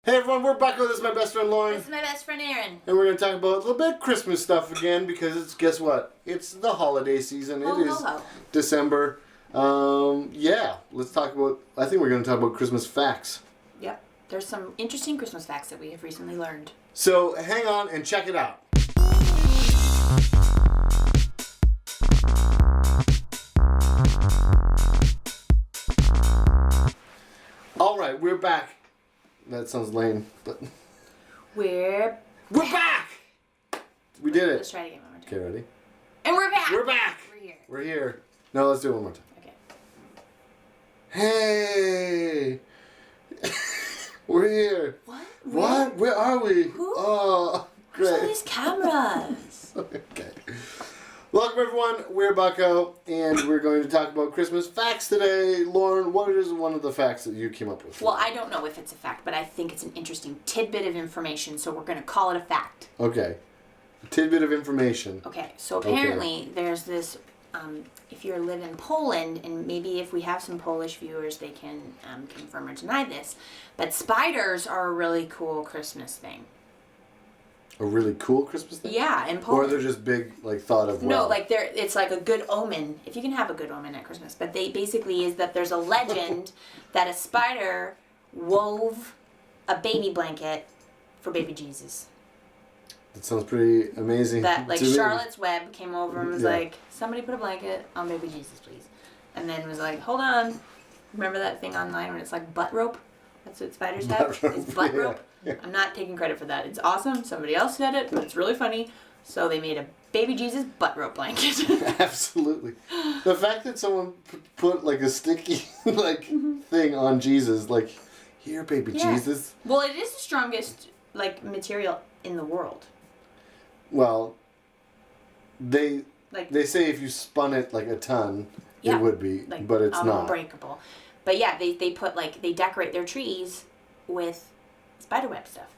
Hey everyone, we're Bucko. This is my best friend Lauren. This is my best friend Aaron. And we're going to talk about a little bit of Christmas stuff again because it's, guess what? It's the holiday season. Ho, it is ho, ho. December. Let's talk about, I think we're going to talk about Christmas facts. Yep. There's some interesting Christmas facts that we have recently learned. So hang on and check it out. All right, we're back. That sounds lame, but We're back. We did Let's it. try it again one more time. Okay, ready? And we're back. We're back. We're here. We're here. No, let's do it one more time. Okay. Hey, we're here. What? What? Where are we? Who? Oh, Where's all great. these cameras? Okay. Welcome everyone. We're Bucko, and we're going to talk about Christmas facts today. Lauren, what is one of the facts that you came up with? Well, I don't know if it's a fact, but I think it's an interesting tidbit of information, so we're going to call it a fact. Okay. A tidbit of information. Okay, so apparently there's this, if you live in Poland, and maybe if we have some Polish viewers, they can confirm or deny this, but spiders are a really cool Christmas thing. A really cool Christmas thing? Yeah, in Or Poland. they're just big, like, thought of No, well. like it's like a good omen, if you can have a good omen at Christmas, but they basically is that there's a legend that a spider wove a baby blanket for baby Jesus. That sounds pretty amazing. That, like, to me. Charlotte's Web came over and was Yeah. like, somebody put a blanket on baby Jesus, please. And then was like, hold on. Remember that thing online when it's like butt rope? That's what spiders have? Butt rope, It's butt yeah. rope. Yeah. I'm not taking credit for that. It's awesome. Somebody else said it, but it's really funny. So they made a baby Jesus butt rope blanket. Absolutely. The fact that someone put like a sticky like thing on Jesus, like, here, baby Yeah. Jesus. Well, it is the strongest, like, material in the world. Well, they Like, say if you spun it like a ton, Yeah. it would be, like but it's not. unbreakable. But yeah, they put, like, they decorate their trees with spiderweb stuff.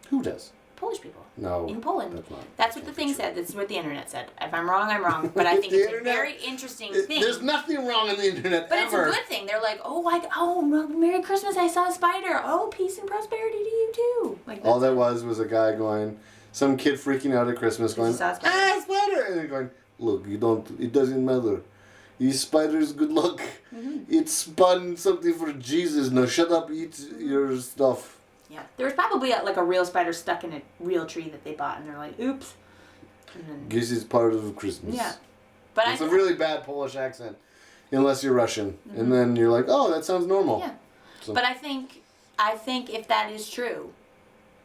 Who does? Polish people. No. In Poland. can't That's what the be thing true. said. That's what the internet said. If I'm wrong, I'm wrong. But I think The it's a internet- very interesting thing. There's nothing wrong on the internet But ever. it's a good thing. They're like, oh, Merry Christmas! I saw a spider. Oh, peace and prosperity to you too. Like All that was a guy going, some kid freaking out at Christmas going, saw a spider. ah, spider! And they're going, look, it doesn't matter. These spiders, good luck. Mm-hmm. It spun something for Jesus. Now shut up, eat your stuff. Yeah, there was probably like a real spider stuck in a real tree that they bought, and they're like, oops. And then, Guess it's part of Christmas. yeah, but It's a really bad Polish accent, unless you're Russian. And then you're like, oh, that sounds normal. yeah. So- But I think if that is true,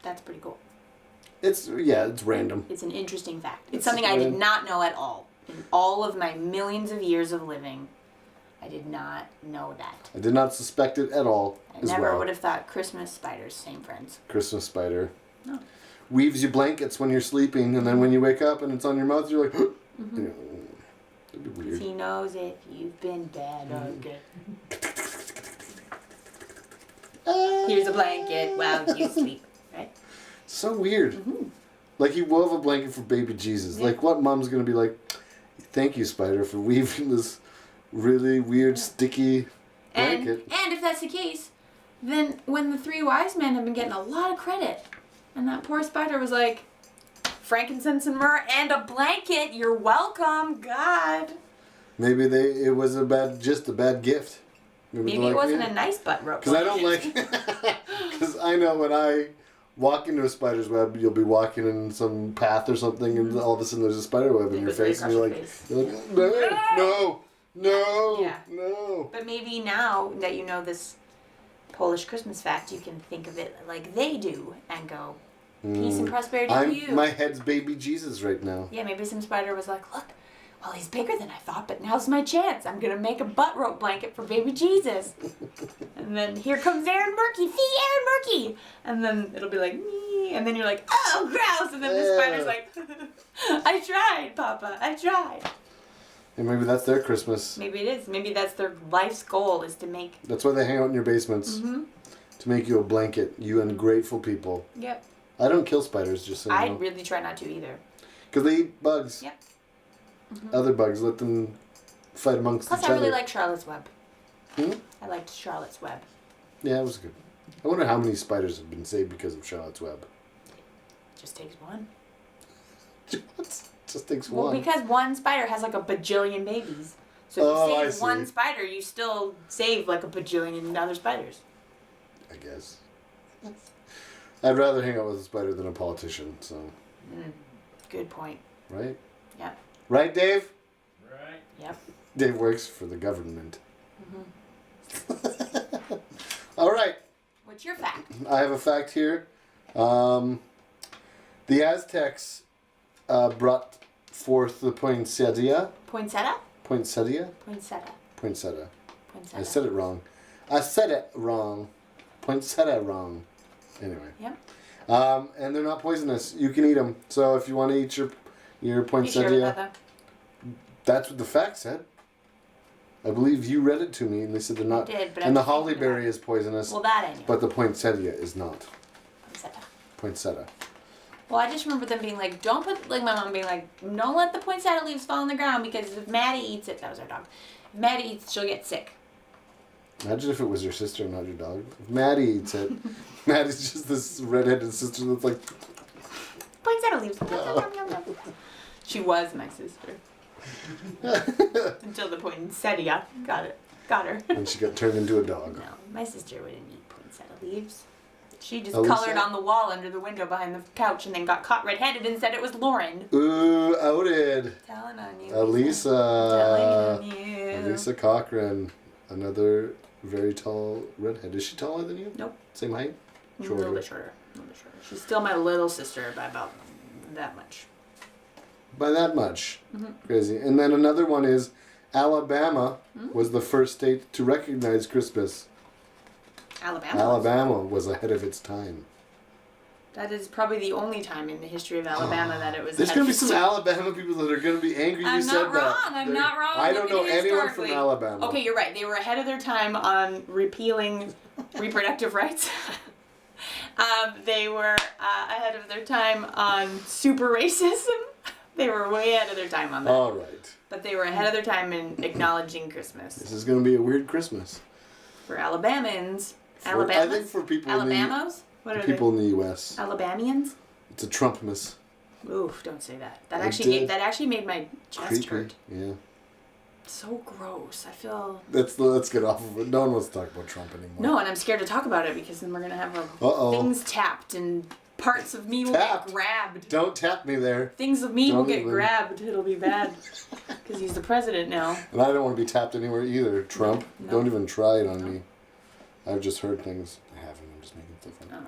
that's pretty cool. It's random. It's an interesting fact. It's It's something I did random. not know at all. In all of my millions of years of living, I did not know that. I did not suspect it at all. I as never well. would have thought Christmas spiders, same friends. Christmas spider. No. Weaves you blankets when you're sleeping, and then when you wake up and it's on your mouth, you're like, you know, that'd be weird. He knows if you've been bad or good. Here's a blanket while you sleep, right? So weird. Like he wove a blanket for baby Jesus. Yeah. Like what mom's gonna be like, thank you, spider, for weaving this really weird sticky blanket. And if that's the case, then when the three wise men have been getting a lot of credit, and that poor spider was like, frankincense and myrrh and a blanket, you're welcome, God. Maybe it was a bad gift. Maybe it wasn't a nice butt rope. Because I don't like. Because I know when I walk into a spider's web, you'll be walking in some path or something, and all of a sudden there's a spider web in It your goes right face, and across you're your like, face. no, Yeah. no. But maybe now that you know this Polish Christmas fact, you can think of it like they do and go, peace and prosperity to you. My head's baby Jesus right now. Yeah, maybe some spider was like, look, well, he's bigger than I thought, but now's my chance. I'm going to make a butt rope blanket for baby Jesus. And then here comes Aaron Merke. See, Aaron Merke. And then it'll be like, me. And then you're like, oh, gross. And then the spider's like, I tried, Papa. I tried. And maybe that's their Christmas. Maybe it is. Maybe that's their life's goal is to make. That's why they hang out in your basements. To make you a blanket. You ungrateful people. Yep. I don't kill spiders, just so you I know. really try not to either. Because they eat bugs. Yep. Other bugs. Let them fight amongst Plus, each I really other. liked Charlotte's Web. Hmm? I liked Charlotte's Web. Yeah, it was good. I wonder how many spiders have been saved because of Charlotte's Web. Just takes one. Just takes Well, one. because one spider has like a bajillion babies. So if you save one spider, you still save like a bajillion other spiders. I guess. I'd rather hang out with a spider than a politician, so. Good point. Right? Yep. Right, Dave? Right. Yep. Dave works for the government. All right. What's your fact? I have a fact here. The Aztecs brought forth the poinsettia. Poinsettia? Poinsettia? Poinsettia. Poinsettia. Poinsettia. I said it wrong. I said it wrong. Poinsettia wrong. Anyway. Yep. And they're not poisonous. You can eat them. So if you want to eat your poinsettia, You sure about that? that's what the fact said. I believe you read it to me, and they said they're not. I did, but and the I'm thinking hollyberry about is poisonous, Well, that I knew. but the poinsettia is not. Poinsettia. Poinsettia. Well, I just remember them being like, don't put, like my mom being like, don't let the poinsettia leaves fall on the ground because if Maddie eats it, that was our dog. If Maddie eats, she'll get sick. Imagine if it was your sister and not your dog. If Maddie eats it, Maddie's just this redheaded sister that's like. Poinsettia leaves. She was my sister. Until the poinsettia got her. And she got turned into a dog. No, my sister wouldn't eat poinsettia leaves. She just Elisa? colored on the wall under the window behind the couch and then got caught red-handed and said it was Lauren. Ooh, outed. Telling on you. Elisa. Telling on you. Elisa Cochrane. Another very tall redhead. Is she taller than you? Nope. Same height? A little bit shorter. She's still my little sister by about that much. By that much. Crazy. And then another one is Alabama was the first state to recognize Christmas. Alabama. Alabama was ahead of its time. That is probably the only time in the history of Alabama that it was. There's ahead going to be of some its time. Alabama people that are going to be angry you I'm said not that. wrong. I'm not wrong. I don't know Look at it anyone from historically. Alabama. Okay, you're right. They were ahead of their time on repealing reproductive rights. They were ahead of their time on super racism. They were way ahead of their time on that. All right. But they were ahead of their time in acknowledging Christmas. This is going to be a weird Christmas. For Alabamans. I Alabamans? think for people Alabamos? What are people in the U.S. they? Alabamians? It's a Trumpmas. Oof, don't say that. That I actually did. made my chest hurt. Yeah. So gross. I feel... Let's get off of it. No one wants to talk about Trump anymore. No, and I'm scared to talk about it because then we're going to have Uh-oh. things tapped and parts of me will Tapped? get grabbed. Don't tap me there. Things of me will Don't get even. grabbed. It'll be bad. Because he's the president now. And I don't want to be tapped anywhere either. Trump, No. don't even try it on me. I've just heard things. I haven't. I'm just making stuff I up.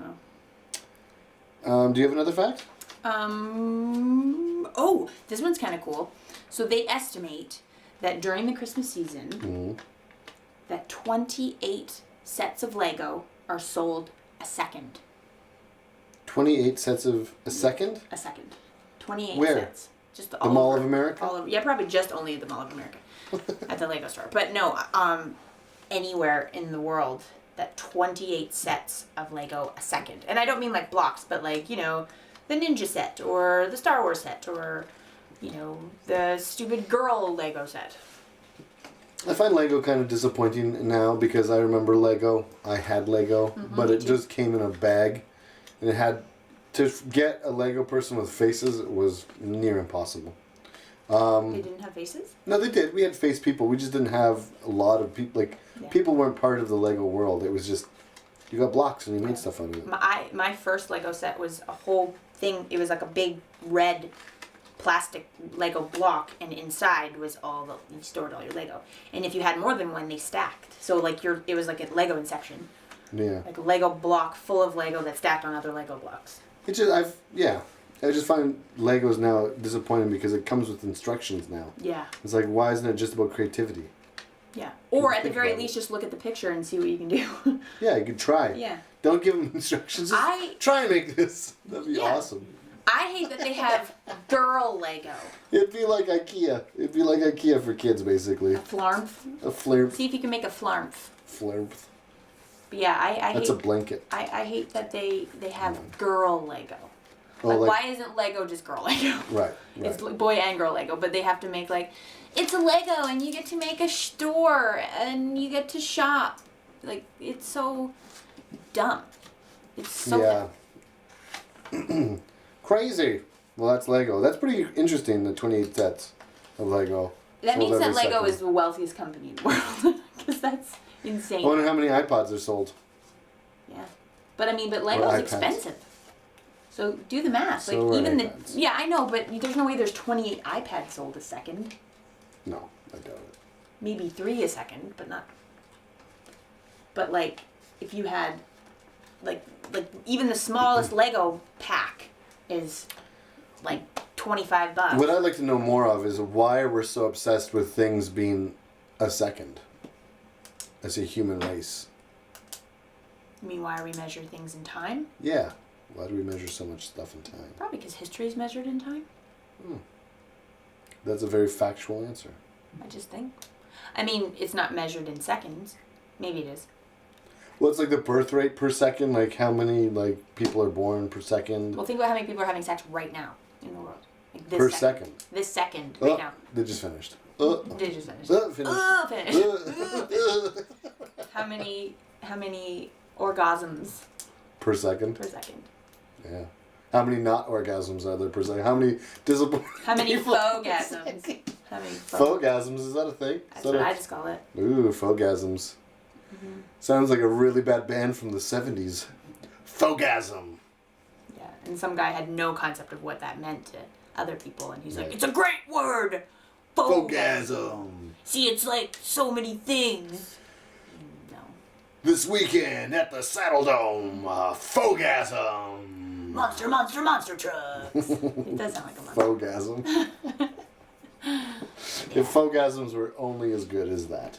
don't know. Do you have another fact? Oh, this one's kind of cool. So they estimate that during the Christmas season, that 28 sets of Lego are sold a second. 28 sets of a second? A second. 28 Where? sets. Just The Mall of America? All over, yeah, probably just only the Mall of America. At the Lego store. But no, anywhere in the world, that 28 sets of Lego a second. And I don't mean like blocks, but like, you know, the Ninja set or the Star Wars set or, you know, the stupid girl Lego set. I find Lego kind of disappointing now because I remember Lego. I had Lego, but it just came in a bag. And it had to get a Lego person with faces was near impossible. They didn't have faces? No, they did. We had face people. We just didn't have a lot of people. Like, people weren't part of the Lego world. It was just, you got blocks and you made stuff out of it. My first Lego set was a whole thing. It was like a big red plastic Lego block, and inside was you stored all your Lego. And if you had more than one, they stacked. So like it was like a Lego Inception. Yeah. Like a Lego block full of Lego that stacked on other Lego blocks. It's just, I just find Legos now disappointing because it comes with instructions now. Yeah. It's like, why isn't it just about creativity? Yeah. Or at the think very about least, just look at the picture and see what you can do. Yeah, you could try. Yeah. Don't give them instructions. Just try and make this. That'd be awesome. I hate that they have girl Lego. It'd be like IKEA. It'd be like IKEA for kids, basically. A flarmf. A flirp. See if you can make a flarmf. Flirp. But yeah, I That's hate... a blanket. I hate that they have girl Lego. Oh, Like, why isn't Lego just girl Lego? Right. It's boy and girl Lego, but they have to make like, it's a Lego and you get to make a store and you get to shop. Like, it's so, dumb. It's so dumb. Crazy. Well, that's Lego. That's pretty interesting, the 28 sets of Lego. That sold means that every Lego second. is the wealthiest company in the world. Because that's insane. I wonder how many iPods are sold. Yeah. But Lego's iPads. expensive. So do the math. So like are even iPads. Yeah, I know, but there's no way there's 28 iPads sold a second. No, I doubt it. Maybe 3 a second, but not. But like, if you had, like even the smallest Lego pack is like $25. What I'd like to know more of is why we're so obsessed with things being a second as a human race. I mean, why we measure things in time? Yeah. Why do we measure so much stuff in time? Probably because history is measured in time. That's a very factual answer. I just think. I mean, it's not measured in seconds. Maybe it is. Well, it's like the birth rate per second, like how many people are born per second. Well, think about how many people are having sex right now in the world. Like this Per second. This second, right now. They just finished. They just finished. Finished. How many orgasms Per second? per second? Yeah. How many not orgasms are there per second? How many disappointed How many people- fogasms? How many Fogasms, is that a thing? That's what I just call it. Ooh, fogasms. Mm-hmm. Sounds like a really bad band from the 70s. Fogasm. Yeah, and some guy had no concept of what that meant to other people, and he's like, Right. "It's a great word, Fogasm. See, it's like so many things." No. This weekend at the Saddle Dome, Fogasm. Monster trucks. It does sound like a monster. Fogasm. If fogasms were only as good as that.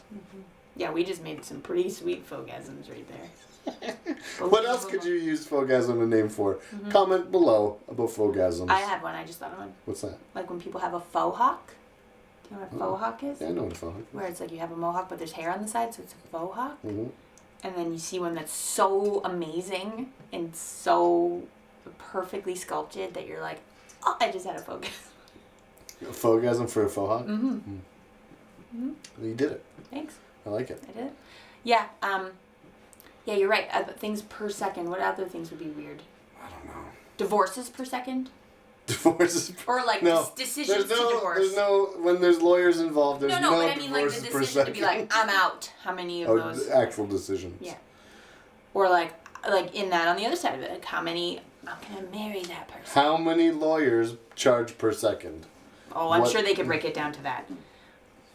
Yeah, we just made some pretty sweet fogasms right there. What else could you use fogasm to name for? Comment below about fogasms. I had one. I just thought of one. What's that? Like when people have a faux hawk. Do you know what a faux hawk is? Yeah, I know what a faux hawk is. Where it's like you have a mohawk, but there's hair on the side, so it's a faux hawk. Mm-hmm. And then you see one that's so amazing and so perfectly sculpted that you're like, oh, I just had a focus. A fogasm for a faux hawk? Mm-hmm. Well, you did it. Thanks. I like it. I did. Yeah. Yeah, you're right. Things per second. What other things would be weird? I don't know. Divorces per second, Divorces. or like No. decisions to divorce. There's no, when there's lawyers involved, there's no but I mean like the divorces per decision to be second. like, I'm out. How many of Oh, those? actual decisions. Yeah. Or like in that on the other side of it, like how many? I'm gonna marry that person. How many lawyers charge per second? Oh, I'm What- sure they could break it down to that.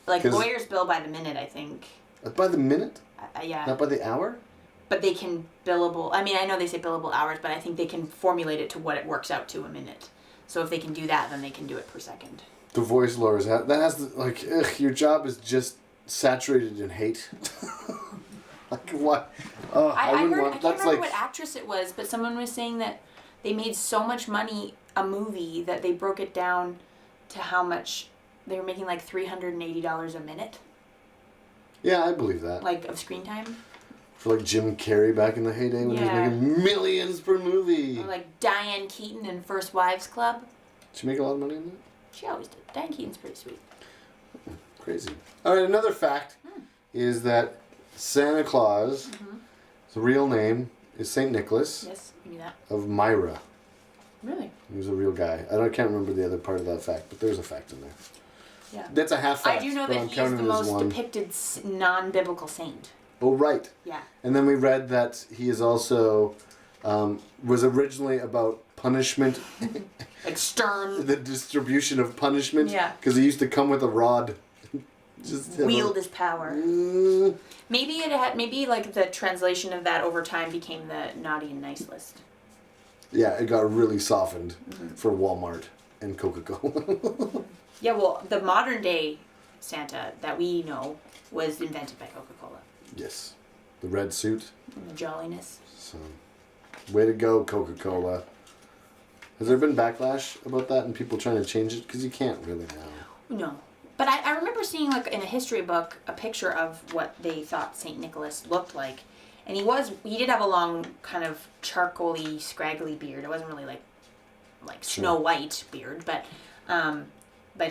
Like 'Cause- lawyers bill by the minute, I think. By the minute? Yeah. Not by the hour? But they can billable. I mean, I know they say billable hours, but I think they can formulate it to what it works out to a minute. So if they can do that, then they can do it per second. Divorce lawyers, that has to, your job is just saturated in hate. Like, what? Oh, I wouldn't heard. want, I can't that's remember like, what actress it was, but someone was saying that they made so much money a movie that they broke it down to how much they were making, like $380 a minute, yeah, I believe that. like of screen time. For like Jim Carrey back in the heyday when he was Yeah. making millions per movie. Or like Diane Keaton in First Wives Club. Did she make a lot of money in that? She always did. Diane Keaton's pretty sweet. Crazy. All right, another fact is that Santa Claus, his real name is St. Nicholas Yes, give me that. of Myra. Really? He was a real guy. Can't remember the other part of that fact, but there's a fact in there. Yeah. That's a half fact. I do know but that I'm he is counting the it as most one. depicted non-biblical saint. Oh, right. Yeah. And then we read that he is also was originally about punishment, Like stern, the distribution of punishment. Yeah. Because he used to come with a rod. Just wield his power. Mm, Maybe like the translation of that over time became the naughty and nice list. yeah, it got really softened for Walmart and Coca-Cola. Yeah, well, the modern day Santa that we know was invented by Coca-Cola. Yes. The red suit. And the jolliness. So, way to go, Coca-Cola. Has there been backlash about that and people trying to change it? Because you can't really now. No. But I remember seeing like in a history book a picture of what they thought St. Nicholas looked like. And he did have a long kind of charcoaly, scraggly beard. It wasn't really like Snow White beard, but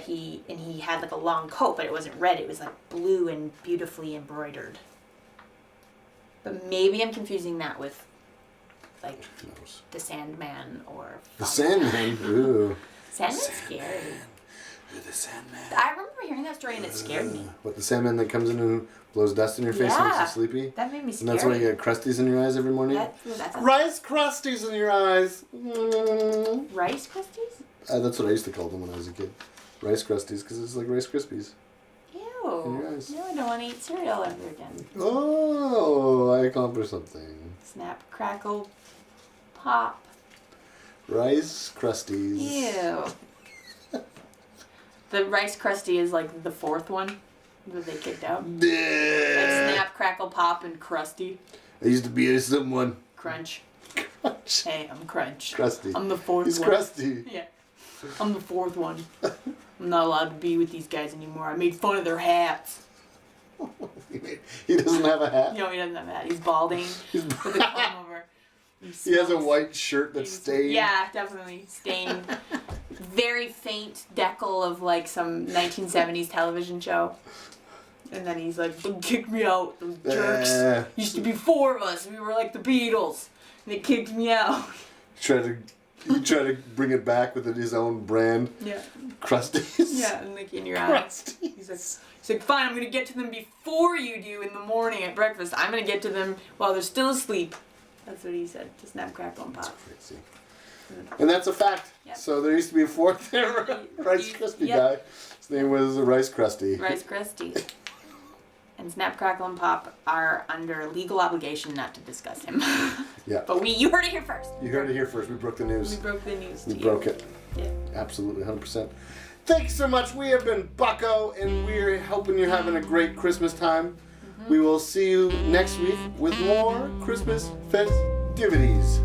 he had like a long coat, but it wasn't red. It was like blue and beautifully embroidered. But maybe I'm confusing that with, like, Who knows? the Sandman or... The Sandman. Ooh. Sandman's scary. The Sandman. I remember hearing that story and it scared me. What, the Sandman that comes in and blows dust in your face and makes you sleepy? That made me And scary. that's why you get crusties in your eyes every morning? That's Rice Crusties in your eyes. Rice Krispies? That's what I used to call them when I was a kid. Rice Crusties, because it's like Rice Krispies. In your Ew. eyes. No, I don't want to eat cereal ever again. Oh, I accomplished something. Snap, crackle, pop. Rice Crusties. Ew. The Rice Krusty is like the fourth one that they kicked out. Like Snap, Crackle, Pop, and Krusty. I used to be someone. Crunch. Crunch. Hey, I'm Crunch. Crusty. I'm the fourth He's one. crusty. Yeah. I'm the fourth one. I'm not allowed to be with these guys anymore. I made fun of their hats. He doesn't have a hat. No, he doesn't have a hat. He's balding with a comb over. He has a white shirt that's stained. Yeah, definitely stained. Very faint decal of like some 1970s television show. And then he's like, "Don't kick me out, those jerks. Used to be four of us. We were like the Beatles. And they kicked me out." He tried to bring it back with his own brand. Yeah. Crusties. Yeah, and like in your eyes. He's like, "Fine, I'm gonna get to them before you do in the morning at breakfast. I'm gonna get to them while they're still asleep." That's what he said to Snap, Crackle, and Pop. That's crazy. And that's a fact. Yep. So there used to be a fourth Rice Krispie guy. His name was Rice Krusty. Rice Krusty. And Snap, Crackle, and Pop are under legal obligation not to discuss him. Yeah. But you heard it here first. You heard it here first. We broke the news. We broke the news to We you. broke it. Yeah. Absolutely, 100%. Thank you so much. We have been Bucko, and we're hoping you're having a great Christmas time. We will see you next week with more Christmas festivities.